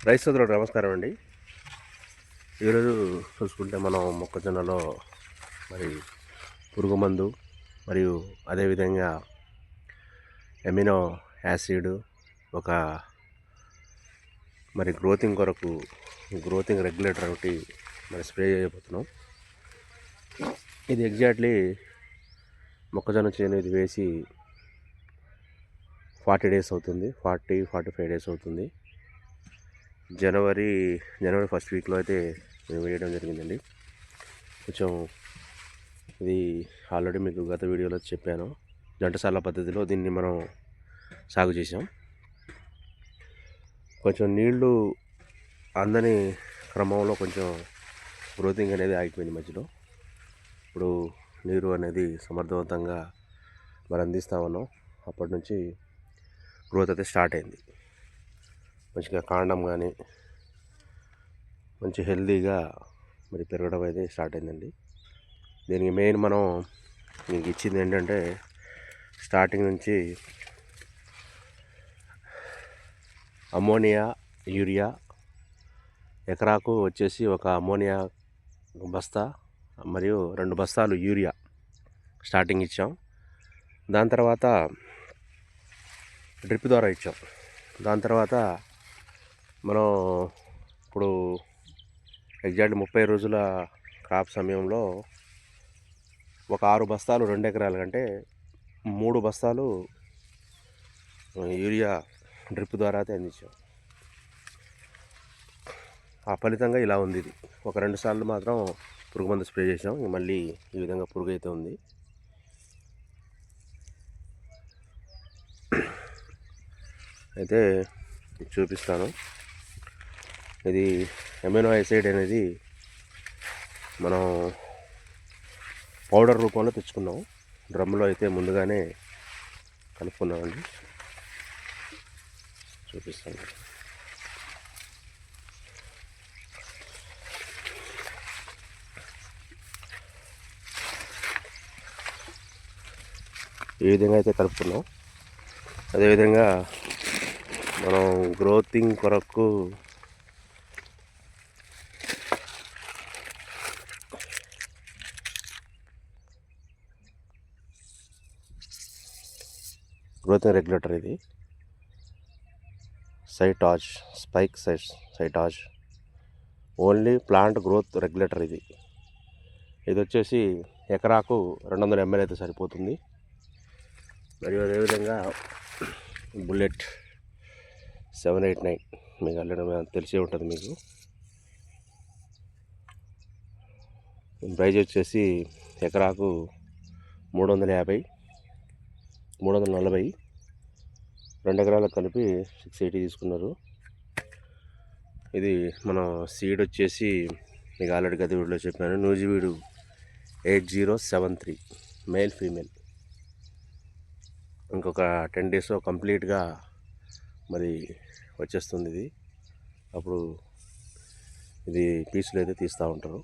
రైతు సోదరులకు నమస్కారం అండి. ఈరోజు చూసుకుంటే మనం మొక్కజొన్నలో మరి పురుగు మందు మరియు అదేవిధంగా ఎమినో యాసిడ్ ఒక మరి గ్రోతింగ్ రెగ్యులేటర్ ఒకటి మరి స్ప్రే చేయబోతున్నాం. ఇది ఎగ్జాక్ట్లీ మొక్కజొన్న చేను ఇది వేసి 40 డేస్ అవుతుంది, 45 డేస్ అవుతుంది. జనవరి ఫస్ట్ వీక్లో అయితే మేము వేయడం జరిగిందండి. కొంచెం ఇది ఆల్రెడీ మీకు గత వీడియోలో చెప్పాను. జంటసాల పద్ధతిలో దీన్ని మనం సాగు చేసాం. కొంచెం నీళ్లు అందని క్రమంలో కొంచెం గ్రోతింగ్ అనేది ఆగిపోయింది మధ్యలో. ఇప్పుడు నీరు అనేది సమర్థవంతంగా మరి అందిస్తూ ఉన్నాం. అప్పటి నుంచి గ్రోత్ అయితే స్టార్ట్ అయింది. మంచిగా కాండం కానీ మంచి హెల్తీగా మరి పెరగడం అయితే స్టార్ట్ అయిందండి. దీనికి మెయిన్ మనం మీకు ఇచ్చింది ఏంటంటే స్టార్టింగ్ నుంచి అమ్మోనియా, యూరియా ఎకరాకు వచ్చేసి ఒక అమ్మోనియా బస్తా మరియు 2 బస్తాలు యూరియా స్టార్టింగ్ ఇచ్చాం. దాని తర్వాత డ్రిప్ ద్వారా ఇచ్చాం. దాని తర్వాత మనం ఇప్పుడు ఎగ్జాక్ట్ 30 రోజుల క్రాప్ సమయంలో ఒక 6 బస్తాలు 2 ఎకరాల కంటే 3 బస్తాలు యూరియా డ్రిప్ ద్వారా అయితే అందించాం. ఆ ఫలితంగా ఇలా ఉంది. ఇది ఒక 2 సార్లు మాత్రం పురుగు మందు స్ప్రే చేసాం. మళ్ళీ ఈ విధంగా పురుగు అయితే ఉంది. అయితే చూపిస్తాను. ఇది ఎమినో యాసిడ్ అనేది మనం పౌడర్ రూపంలో తెచ్చుకున్నాం. డ్రమ్లో అయితే ముందుగానే కలుపుకున్నామండి. చూపిస్తాను. ఈ విధంగా అయితే కలుపుకున్నాం. అదేవిధంగా మనం గ్రోతింగ్ కొరకు గ్రోతింగ్ రెగ్యులేటర్ ఇది సైటాజ్ ఓన్లీ ప్లాంట్ గ్రోత్ రెగ్యులేటర్. ఇది వచ్చేసి ఎకరాకు 200 ml అయితే సరిపోతుంది. మరియు అదేవిధంగా బుల్లెట్ 789 మీకు ఆల్రెడీ తెలిసే ఉంటుంది. మీకు ప్రైజ్ వచ్చేసి ఎకరాకు 350, 340, 2 ఎకరాలకు కలిపి 680 తీసుకున్నారు. ఇది మన సీడ్ వచ్చేసి మీకు ఆల్రెడీ గత వీడియోలో చెప్పాను. Nuzvid 8073 male female. ఇంకొక 10 డేస్లో కంప్లీట్గా మరి వచ్చేస్తుంది. ఇది అప్పుడు ఇది పీసులు అయితే తీస్తూ ఉంటారు.